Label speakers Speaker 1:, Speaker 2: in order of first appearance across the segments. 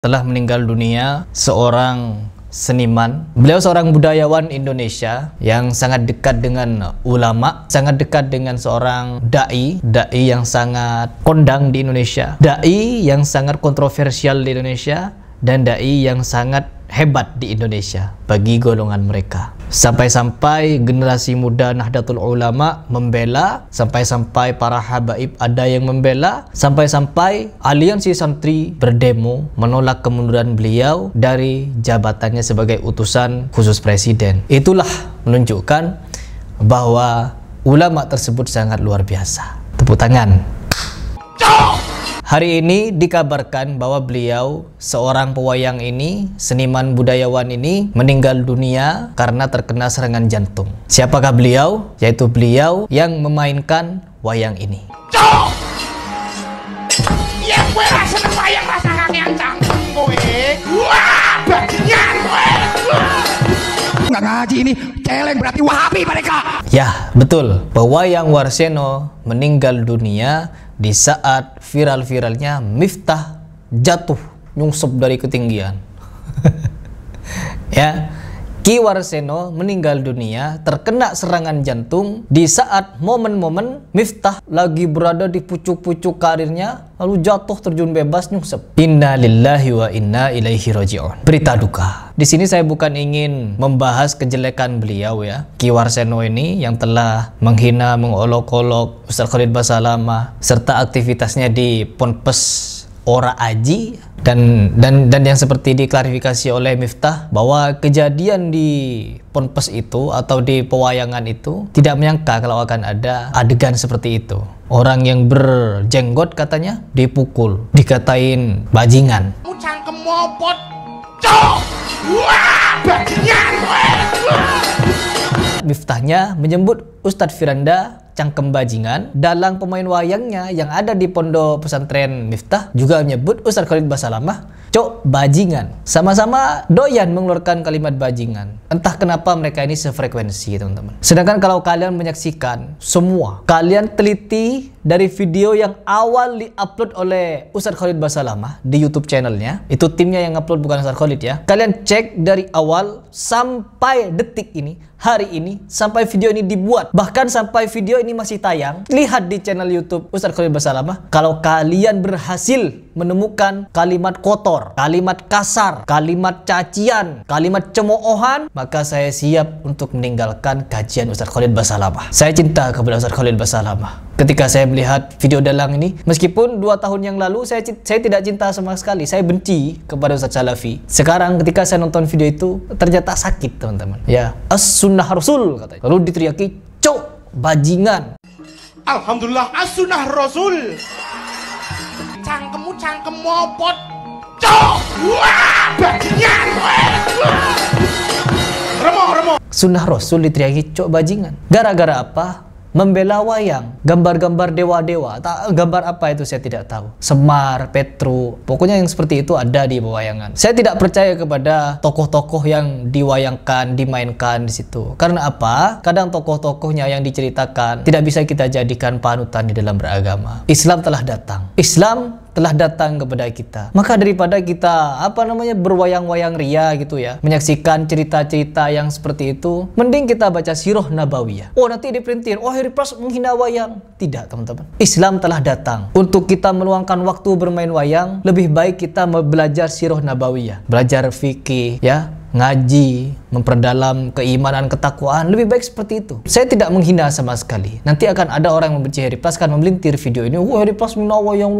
Speaker 1: Telah meninggal dunia seorang seniman. Beliau seorang budayawan Indonesia yang sangat dekat dengan ulama, sangat dekat dengan seorang dai yang sangat kondang di Indonesia, dai yang sangat kontroversial di Indonesia, dan dai yang sangat hebat di Indonesia bagi golongan mereka. Sampai-sampai generasi muda Nahdlatul Ulama membela, sampai-sampai para habaib ada yang membela, sampai-sampai aliansi santri berdemo menolak kemunduran beliau dari jabatannya sebagai utusan khusus presiden. Itulah menunjukkan bahwa ulama tersebut sangat luar biasa. Tepuk tangan. Hari ini dikabarkan bahwa beliau, seorang pewayang ini, seniman budayawan ini, meninggal dunia karena terkena serangan jantung. Siapakah beliau? Yaitu beliau yang memainkan wayang ini.
Speaker 2: Ya gue rasa wayang rasa kakean cangkem gue. Wah, bajingan gue. Nggak ngaji ini, celeng berarti Wahabi mereka.
Speaker 1: Ya, betul. Pewayang Warseno meninggal dunia di saat viral-viralnya Miftah jatuh nyungsep dari ketinggian. Ya, Ki Warseno meninggal dunia terkena serangan jantung di saat momen-momen Miftah lagi berada di pucuk-pucuk karirnya, lalu jatuh terjun bebas nyungsep. Inna lillahi wa inna ilaihi raji'un. Berita duka. Di sini saya bukan ingin membahas kejelekan beliau ya, Ki Warseno ini yang telah menghina, mengolok-olok Ustaz Khalid Basalamah serta aktivitasnya di Ponpes Ora Aji dan yang seperti diklarifikasi oleh Miftah bahwa kejadian di Ponpes itu atau di pewayangan itu tidak menyangka kalau akan ada adegan seperti itu. Orang yang berjenggot katanya dipukul, dikatain bajingan.
Speaker 2: Cangkem mopot. Cok. Wah, bajingan gue.
Speaker 1: Miftahnya menyebut Ustadz Firanda cangkem bajingan. Dalang pemain wayangnya yang ada di pondok pesantren Miftah juga menyebut Ustadz Khalid Basalamah cok bajingan. Sama-sama doyan mengeluarkan kalimat bajingan. Entah kenapa mereka ini sefrekuensi, teman-teman. Sedangkan kalau kalian menyaksikan semua, kalian teliti dari video yang awal diupload oleh Ustadz Khalid Basalamah di YouTube channelnya, itu timnya yang upload bukan Ustadz Khalid ya. Kalian cek dari awal sampai detik ini, hari ini, sampai video ini dibuat, bahkan sampai video ini masih tayang, lihat di channel YouTube Ustadz Khalid Basalamah. Kalau kalian berhasil menemukan kalimat kotor, kalimat kasar, kalimat cacian, kalimat cemoohan, maka saya siap untuk meninggalkan kajian Ustadz Khalid Basalamah. Saya cinta kepada Ustadz Khalid Basalamah. Ketika saya melihat video dalang ini, meskipun 2 tahun yang lalu saya tidak cinta sama sekali, saya benci kepada Ustadz Salafi. Sekarang ketika saya nonton video itu, ternyata sakit, teman-teman. Ya, as-sunnah rasul katanya. Lalu diteriaki, cok bajingan.
Speaker 2: Alhamdulillah as-sunnah rasul. Cangkemmu cangkem mopot. Cok. Wah, bajingan gue. Remo.
Speaker 1: Sunnah rasul diteriaki cok bajingan. Gara-gara apa? Membela wayang, gambar-gambar dewa-dewa, gambar apa itu saya tidak tahu. Semar, Petru, pokoknya yang seperti itu ada di pewayangan. Saya tidak percaya kepada tokoh-tokoh yang diwayangkan, dimainkan di situ. Karena apa? Kadang tokoh-tokohnya yang diceritakan tidak bisa kita jadikan panutan di dalam beragama. Islam telah datang. Islam telah datang kepada kita. Maka daripada kita berwayang-wayang ria gitu ya, menyaksikan cerita-cerita yang seperti itu, mending kita baca sirah nabawiyah. Oh, nanti diperintir, oh Harry Pras menghina wayang. Tidak, teman-teman. Islam telah datang. Untuk kita meluangkan waktu bermain wayang, lebih baik kita belajar sirah nabawiyah, belajar fikih ya, ngaji, memperdalam keimanan, ketakwaan, lebih baik seperti itu. Saya tidak menghina sama sekali. Nanti akan ada orang yang membenci Harry Pras, kan memelintir video ini, wah Harry Pras minawa yang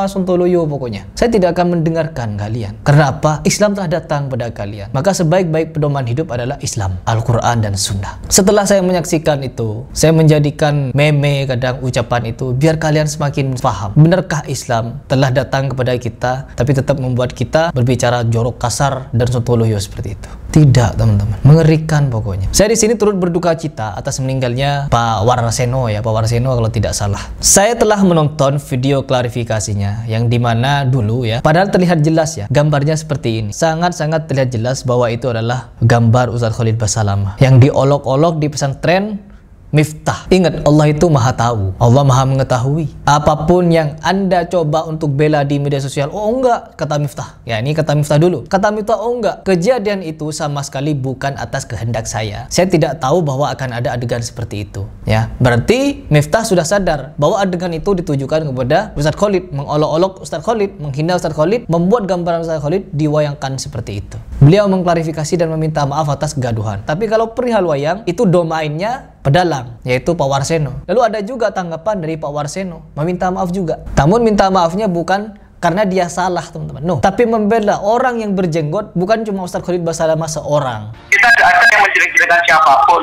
Speaker 1: sontoloyo pokoknya. Saya tidak akan mendengarkan kalian. Karena apa? Islam telah datang pada kalian. Maka sebaik-baik pedoman hidup adalah Islam, Al-Quran dan Sunnah. Setelah saya menyaksikan itu, saya menjadikan meme kadang ucapan itu biar kalian semakin paham. Benarkah Islam telah datang kepada kita tapi tetap membuat kita berbicara jorok, kasar dan sontoloyo seperti itu? Tidak, teman-teman. Mengerikan pokoknya. Saya di sini turut berduka cita atas meninggalnya Pak Warseno ya, Pak Warseno kalau tidak salah. Saya telah menonton video klarifikasinya yang dimana dulu ya, padahal terlihat jelas ya, gambarnya seperti ini. Sangat-sangat terlihat jelas bahwa itu adalah gambar Ustadz Khalid Basalamah yang diolok-olok di pesantren Miftah. Ingat, Allah itu maha tahu, Allah maha mengetahui. Apapun yang Anda coba untuk bela di media sosial, oh enggak, kata Miftah. Ya, ini kata Miftah dulu. Kata Miftah, oh enggak, kejadian itu sama sekali bukan atas kehendak saya. Saya tidak tahu bahwa akan ada adegan seperti itu. Ya, berarti Miftah sudah sadar bahwa adegan itu ditujukan kepada Ustadz Khalid, mengolok-olok Ustadz Khalid, menghina Ustadz Khalid, membuat gambaran Ustadz Khalid diwayangkan seperti itu. Beliau mengklarifikasi dan meminta maaf atas kegaduhan. Tapi kalau perihal wayang, itu domainnya pedalang, yaitu Pak Warseno. Lalu ada juga tanggapan dari Pak Warseno, meminta maaf juga. Namun minta maafnya bukan karena dia salah, teman-teman. No, tapi membela orang yang berjenggot, bukan cuma Ustadz Khalid Basalamah seorang.
Speaker 3: Kita tidak ada yang menjelek-jelekan siapapun.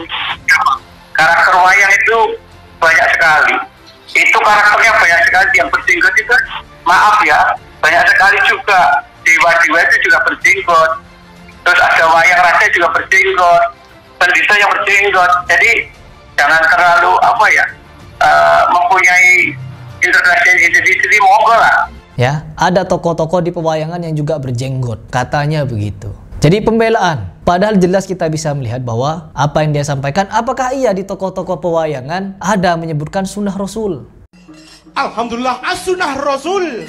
Speaker 3: Karakter wayang itu banyak sekali. Itu karakternya banyak sekali. Yang berjenggot itu, maaf ya, banyak sekali juga. Dewa-dewa itu juga berjenggot. Terus ada wayang raja juga berjenggot. Pendeta yang berjenggot. Jadi jangan terlalu mempunyai interpretasi sendiri, monggo lah.
Speaker 1: Ya, ada tokoh-tokoh di pewayangan yang juga berjenggot, katanya begitu. Jadi pembelaan, padahal jelas kita bisa melihat bahwa apa yang dia sampaikan, apakah iya di tokoh-tokoh pewayangan ada menyebutkan sunnah Rasul?
Speaker 2: Alhamdulillah, as-sunnah Rasul.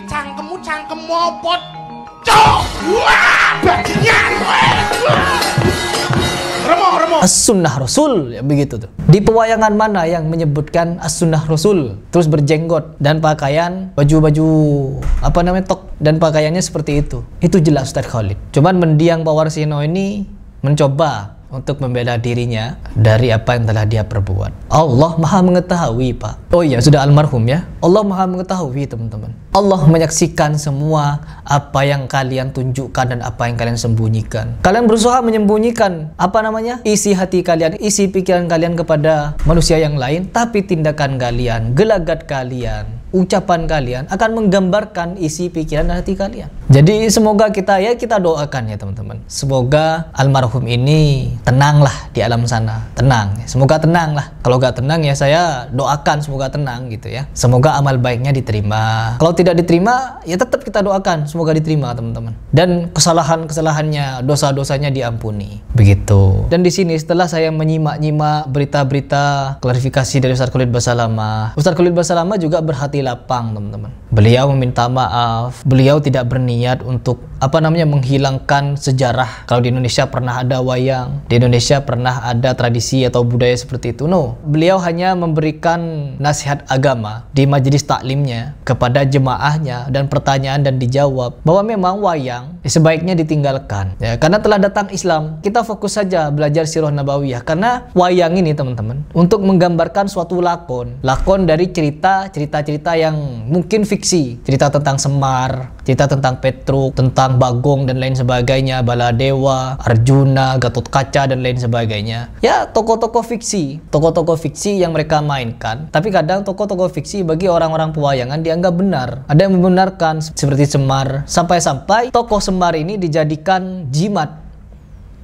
Speaker 2: Cangkemmu cangkem mopot. Cok! Wah, bajingan. Remo.
Speaker 1: As-sunnah Rasul, ya begitu tuh. Di pewayangan mana yang menyebutkan as-sunnah Rasul, terus berjenggot dan pakaian baju-baju tok dan pakaiannya seperti itu? Itu jelas Ustadz Khalid. Cuman mendiang Pak Warseno ini mencoba untuk membela dirinya dari apa yang telah dia perbuat. Allah maha mengetahui, Pak. Oh iya, sudah almarhum ya. Allah maha mengetahui, teman-teman. Allah menyaksikan semua apa yang kalian tunjukkan dan apa yang kalian sembunyikan. Kalian berusaha menyembunyikan isi hati kalian, isi pikiran kalian kepada manusia yang lain, tapi tindakan kalian, gelagat kalian, ucapan kalian akan menggambarkan isi pikiran dan hati kalian. Jadi semoga kita doakan ya teman-teman. Semoga almarhum ini tenanglah di alam sana, tenang. Semoga tenang lah. Kalau gak tenang ya saya doakan semoga tenang gitu ya. Semoga amal baiknya diterima. Kalau tidak diterima ya tetap kita doakan semoga diterima teman-teman. Dan kesalahannya, dosa-dosanya diampuni. Begitu. Dan di sini setelah saya menyimak-nyimak berita-berita klarifikasi dari Ustadz Khalid Basalamah, Ustadz Khalid Basalamah juga berhati lapang teman-teman. Beliau meminta maaf. Beliau tidak berniat untuk menghilangkan sejarah kalau di Indonesia pernah ada wayang, di Indonesia pernah ada tradisi atau budaya seperti itu. No, beliau hanya memberikan nasihat agama di majelis taklimnya kepada jemaahnya dan pertanyaan dan dijawab bahwa memang wayang sebaiknya ditinggalkan ya, karena telah datang Islam. Kita fokus saja belajar sirah nabawiyah, karena wayang ini teman-teman untuk menggambarkan suatu lakon dari cerita-cerita yang mungkin fiksi, cerita tentang Semar, cerita tentang Petruk, tentang Bagong dan lain sebagainya, Baladewa, Arjuna, Gatotkaca dan lain sebagainya. Ya, tokoh-tokoh fiksi yang mereka mainkan. Tapi kadang tokoh-tokoh fiksi bagi orang-orang pewayangan dianggap benar. Ada yang membenarkan seperti Semar, sampai-sampai tokoh Semar ini dijadikan jimat.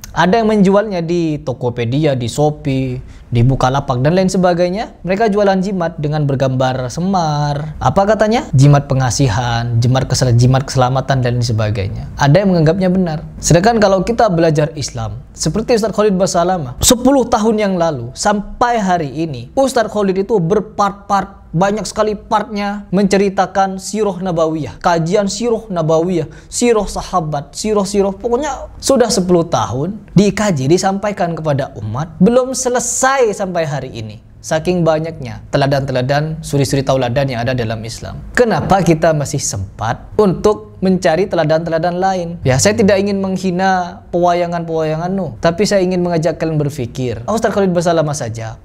Speaker 1: Ada yang menjualnya di Tokopedia, di Shopee, di Bukalapak dan lain sebagainya. Mereka jualan jimat dengan bergambar Semar. Apa katanya? Jimat pengasihan, jimat keselamatan dan lain sebagainya. Ada yang menganggapnya benar. Sedangkan kalau kita belajar Islam, seperti Ustadz Khalid Basalamah, 10 tahun yang lalu sampai hari ini, Ustadz Khalid itu berpart-part, banyak sekali partnya menceritakan sirah nabawiyah, kajian sirah nabawiyah, sirah sahabat, sirah, pokoknya sudah 10 tahun dikaji, disampaikan kepada umat, belum selesai sampai hari ini. Saking banyaknya teladan-teladan, suri-suri tauladan yang ada dalam Islam. Kenapa kita masih sempat untuk mencari teladan-teladan lain? Ya, saya tidak ingin menghina pewayangan-pewayangan tapi saya ingin mengajak kalian berpikir. Ustadz Khalid Basalamah saja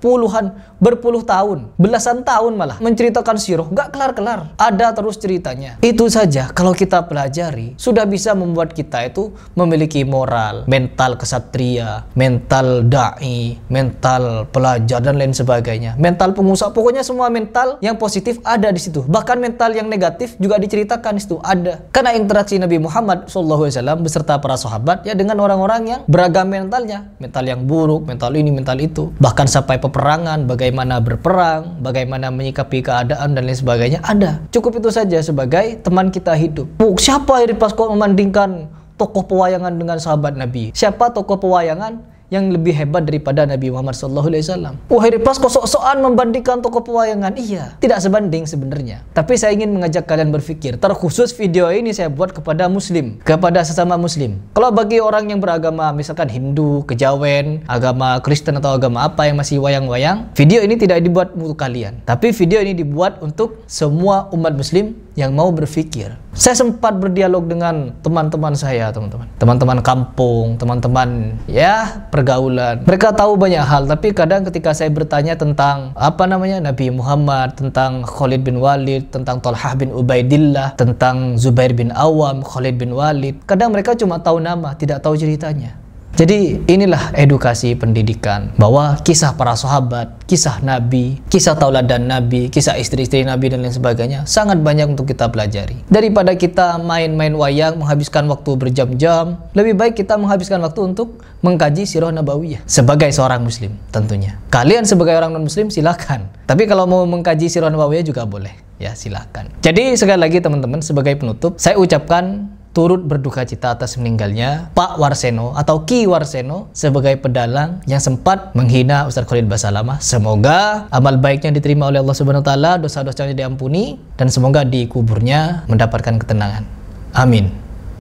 Speaker 1: berpuluh tahun, belasan tahun malah menceritakan sirah, gak kelar-kelar. Ada terus ceritanya. Itu saja kalau kita pelajari sudah bisa membuat kita itu memiliki moral, mental kesatria, mental dai, mental pelajar dan lain sebagainya. Mental pengusaha, pokoknya semua mental yang positif ada di situ. Bahkan mental yang negatif juga diceritakan di situ ada. Karena interaksi Nabi Muhammad SAW beserta para sahabat ya dengan orang-orang yang beragam mentalnya, mental yang buruk, mental ini, mental itu, bahkan sampai peperangan, bagaimana berperang, bagaimana menyikapi keadaan dan lain sebagainya ada. Cukup itu saja sebagai teman kita hidup. Siapa yang pas kok memandingkan tokoh pewayangan dengan sahabat Nabi? Siapa tokoh pewayangan yang lebih hebat daripada Nabi Muhammad SAW. Wahai Replas, kok sok-sokan membandingkan tokoh pewayangan? Iya, tidak sebanding sebenarnya. Tapi saya ingin mengajak kalian berpikir, terkhusus video ini saya buat kepada muslim, kepada sesama muslim. Kalau bagi orang yang beragama misalkan Hindu, Kejawen, agama Kristen atau agama apa yang masih wayang-wayang, video ini tidak dibuat untuk kalian. Tapi video ini dibuat untuk semua umat muslim yang mau berpikir. Saya sempat berdialog dengan teman-teman saya, teman-teman kampung, teman-teman ya pergaulan. Mereka tahu banyak hal, tapi kadang ketika saya bertanya tentang Nabi Muhammad, tentang Khalid bin Walid, tentang Talhah bin Ubaidillah, tentang Zubair bin Awam, Khalid bin Walid, kadang mereka cuma tahu nama, tidak tahu ceritanya. Jadi inilah edukasi pendidikan, bahwa kisah para sahabat, kisah Nabi, kisah tauladan Nabi, kisah istri-istri Nabi dan lain sebagainya sangat banyak untuk kita pelajari. Daripada kita main-main wayang, menghabiskan waktu berjam-jam, lebih baik kita menghabiskan waktu untuk mengkaji sirah nabawiyah sebagai seorang muslim tentunya. Kalian sebagai orang non-muslim silakan. Tapi kalau mau mengkaji sirah nabawiyah juga boleh, ya silakan. Jadi sekali lagi teman-teman, sebagai penutup saya ucapkan turut berduka cita atas meninggalnya Pak Warseno atau Ki Warseno sebagai pedalang yang sempat menghina Ustaz Khalid Basalamah. Semoga amal baiknya diterima oleh Allah Subhanahu wa taala, dosa-dosanya diampuni, dan semoga di kuburnya mendapatkan ketenangan. Amin.